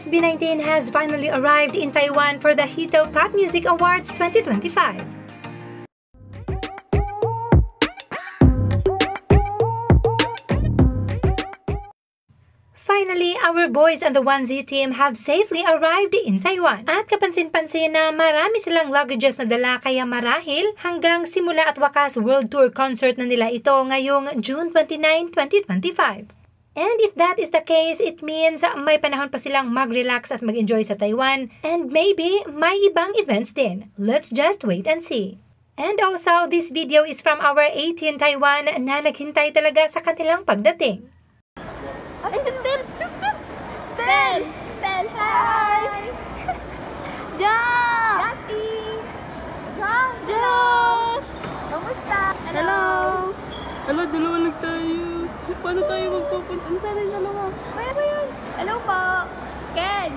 SB19 has finally arrived in Taiwan for the Hito Pop Music Awards 2025. Finally, our boys and the 1Z team have safely arrived in Taiwan. At kapansin-pansin na marami silang luggages na dala kaya marahil hanggang simula at wakas World Tour concert na nila ito ngayong June 29, 2025. And if that is the case, it means may panahon pa silang mag-relax at mag-enjoy sa Taiwan. And maybe may ibang events din. Let's just wait and see. And also, this video is from our 18 Taiwan na naghintay talaga sa kanilang pagdating. Stel! Hi! Yeah! Jassie! Josh! Kamusta? Hello! Hello, dalawa lang tayo. Paano tayo magpupunta? Ano sana yung dalawa? Kaya ba yun? Hello po! Ken!